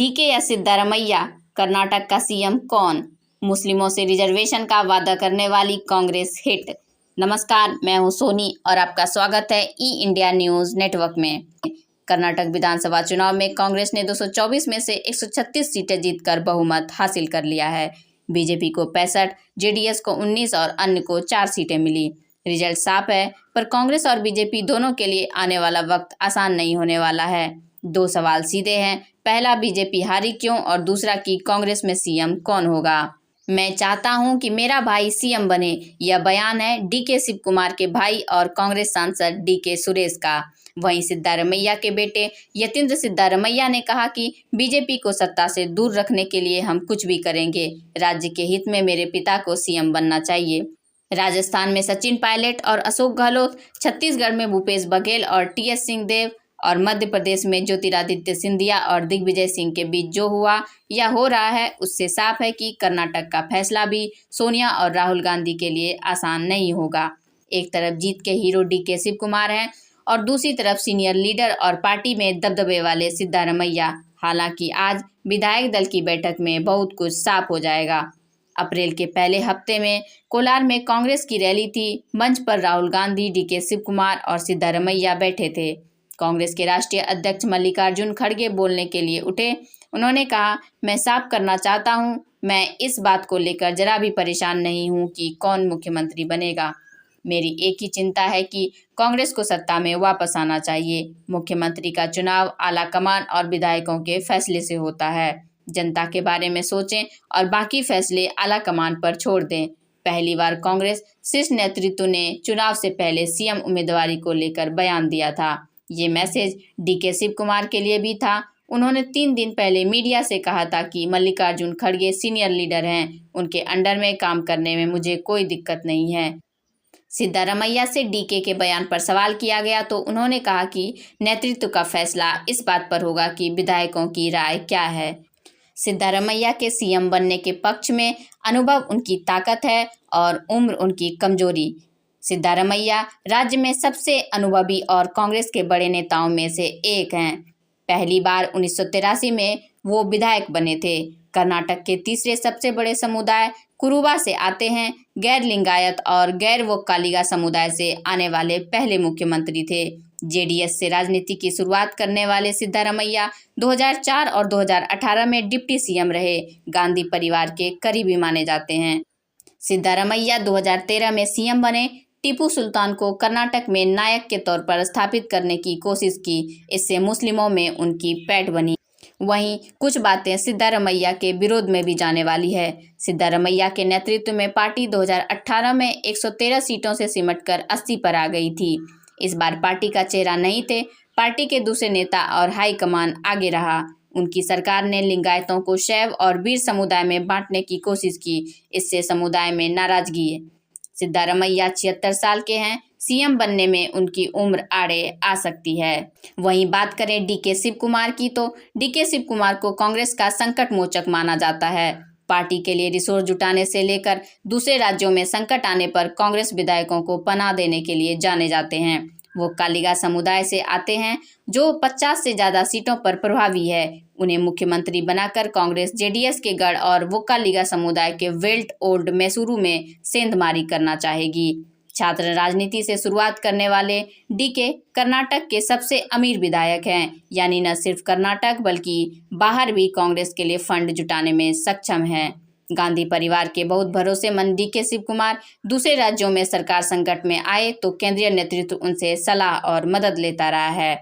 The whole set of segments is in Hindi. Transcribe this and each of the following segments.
डीके या सिद्धारमैया, कर्नाटक का सीएम कौन? मुस्लिमों से रिजर्वेशन का वादा करने वाली कांग्रेस हिट। नमस्कार, मैं हूं सोनी और आपका स्वागत है ई इंडिया न्यूज नेटवर्क में। कर्नाटक विधानसभा चुनाव में कांग्रेस ने 224 में से 136 सीटें जीतकर बहुमत हासिल कर लिया है। बीजेपी को 65, जेडीएस को 19 और अन्य को 4 सीटें मिली। रिजल्ट साफ है, पर कांग्रेस और बीजेपी दोनों के लिए आने वाला वक्त आसान नहीं होने वाला है। 2 सवाल सीधे हैं। पहला, बीजेपी हारी क्यों, और दूसरा कि कांग्रेस में सीएम कौन होगा। मैं चाहता हूं कि मेरा भाई सीएम बने, यह बयान है डीके शिव कुमार के भाई और कांग्रेस सांसद डीके सुरेश का। वहीं सिद्धारमैया के बेटे यतींद्र सिद्धारमैया ने कहा कि बीजेपी को सत्ता से दूर रखने के लिए हम कुछ भी करेंगे। राज्य के हित में मेरे पिता को सीएम बनना चाहिए। राजस्थान में सचिन पायलट और अशोक गहलोत, छत्तीसगढ़ में भूपेश बघेल और टीएस सिंहदेव और मध्य प्रदेश में ज्योतिरादित्य सिंधिया और दिग्विजय सिंह के बीच जो हुआ या हो रहा है, उससे साफ है कि कर्नाटक का फैसला भी सोनिया और राहुल गांधी के लिए आसान नहीं होगा। एक तरफ जीत के हीरो डीके शिव कुमार हैं और दूसरी तरफ सीनियर लीडर और पार्टी में दबदबे वाले सिद्धारमैया। हालांकि आज विधायक दल की बैठक में बहुत कुछ साफ हो जाएगा। अप्रैल के पहले हफ्ते में कोलार में कांग्रेस की रैली थी। मंच पर राहुल गांधी, डीके शिव कुमार और सिद्धारमैया बैठे थे। कांग्रेस के राष्ट्रीय अध्यक्ष मल्लिकार्जुन खड़गे बोलने के लिए उठे। उन्होंने कहा, मैं साफ करना चाहता हूं, मैं इस बात को लेकर जरा भी परेशान नहीं हूं कि कौन मुख्यमंत्री बनेगा। मेरी एक ही चिंता है कि कांग्रेस को सत्ता में वापस आना चाहिए। मुख्यमंत्री का चुनाव आलाकमान और विधायकों के फैसले से होता है। जनता के बारे में सोचें और बाकी फैसले आलाकमान पर छोड़ दें। पहली बार कांग्रेस शीर्ष नेतृत्व ने चुनाव से पहले सीएम उम्मीदवारी को लेकर बयान दिया था। ये मैसेज डीके शिव कुमार के लिए भी था। उन्होंने 3 दिन पहले मीडिया से कहा था कि मल्लिकार्जुन खड़गे सीनियर लीडर हैं, उनके अंडर में काम करने में मुझे कोई दिक्कत नहीं है। सिद्धारमैया से डीके के बयान पर सवाल किया गया तो उन्होंने कहा कि नेतृत्व का फैसला इस बात पर होगा कि विधायकों की राय क्या है। सिद्धारमैया के सीएम बनने के पक्ष में अनुभव उनकी ताकत है और उम्र उनकी कमजोरी। सिद्धारमैया राज्य में सबसे अनुभवी और कांग्रेस के बड़े नेताओं में से एक हैं। पहली बार 1983 में वो विधायक बने थे। कर्नाटक के तीसरे सबसे बड़े समुदाय कुरुबा से आते हैं। गैर लिंगायत और गैर वोक्कालिगा समुदाय से आने वाले पहले मुख्यमंत्री थे। जेडीएस से राजनीति की शुरुआत करने वाले सिद्धारमैया 2004 और 2018 में डिप्टी सीएम रहे। गांधी परिवार के करीबी माने जाते हैं। सिद्धारमैया 2013 में सीएम बने। टीपू सुल्तान को कर्नाटक में नायक के तौर पर स्थापित करने की कोशिश की। इससे मुस्लिमों में उनकी पैठ बनी। वहीं कुछ बातें सिद्धारमैया के विरोध में भी जाने वाली है। सिद्धारमैया के नेतृत्व में पार्टी 2018 में 113 सीटों से सिमटकर 80 पर आ गई थी। इस बार पार्टी का चेहरा नहीं थे। पार्टी के दूसरे नेता और हाईकमान आगे रहा। उनकी सरकार ने लिंगायतों को शैव और वीर समुदाय में बांटने की कोशिश की। इससे समुदाय में नाराजगी है। सिद्धारमैया 76 साल के हैं। सीएम बनने में उनकी उम्र आड़े आ सकती है। वहीं बात करें डीके शिव कुमार की तो डीके शिव कुमार को कांग्रेस का संकट मोचक माना जाता है। पार्टी के लिए रिसोर्स जुटाने से लेकर दूसरे राज्यों में संकट आने पर कांग्रेस विधायकों को पनाह देने के लिए जाने जाते हैं। वो कालिगा समुदाय से आते हैं जो 50 से ज़्यादा सीटों पर प्रभावी है। उन्हें मुख्यमंत्री बनाकर कांग्रेस जेडीएस के गढ़ और वोक्कालिगा समुदाय के वेल्ट ओल्ड मैसूरू में सेंधमारी करना चाहेगी। छात्र राजनीति से शुरुआत करने वाले डीके कर्नाटक के सबसे अमीर विधायक हैं। यानी न सिर्फ कर्नाटक बल्कि बाहर भी कांग्रेस के लिए फंड जुटाने में सक्षम हैं। गांधी परिवार के बहुत भरोसेमंद डीके शिव कुमार दूसरे राज्यों में सरकार संकट में आए तो केंद्रीय नेतृत्व उनसे सलाह और मदद लेता रहा है।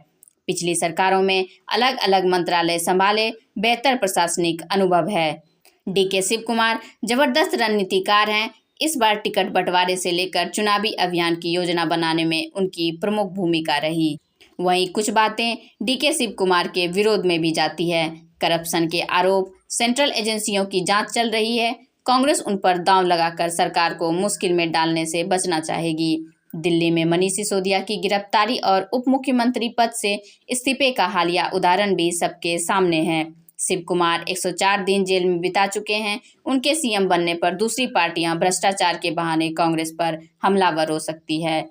पिछली सरकारों में अलग अलग मंत्रालय संभाले, बेहतर प्रशासनिक अनुभव है। डीके शिव कुमार जबरदस्त रणनीतिकार हैं। इस बार टिकट बंटवारे से लेकर चुनावी अभियान की योजना बनाने में उनकी प्रमुख भूमिका रही। वहीं कुछ बातें डीके शिव कुमार के विरोध में भी जाती है। करप्शन के आरोप, सेंट्रल एजेंसियों की जांच चल रही है। कांग्रेस उन पर दांव लगाकर सरकार को मुश्किल में डालने से बचना चाहेगी। दिल्ली में मनीष सिसोदिया की गिरफ्तारी और उप मुख्यमंत्री पद से इस्तीफे का हालिया उदाहरण भी सबके सामने है। शिव कुमार 104 दिन जेल में बिता चुके हैं। उनके सीएम बनने पर दूसरी पार्टियां भ्रष्टाचार के बहाने कांग्रेस पर हमलावर हो सकती है।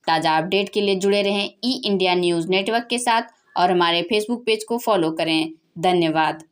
ताज़ा अपडेट के लिए जुड़े रहें ई इंडिया न्यूज़ नेटवर्क के साथ और हमारे फेसबुक पेज को फॉलो करें। धन्यवाद।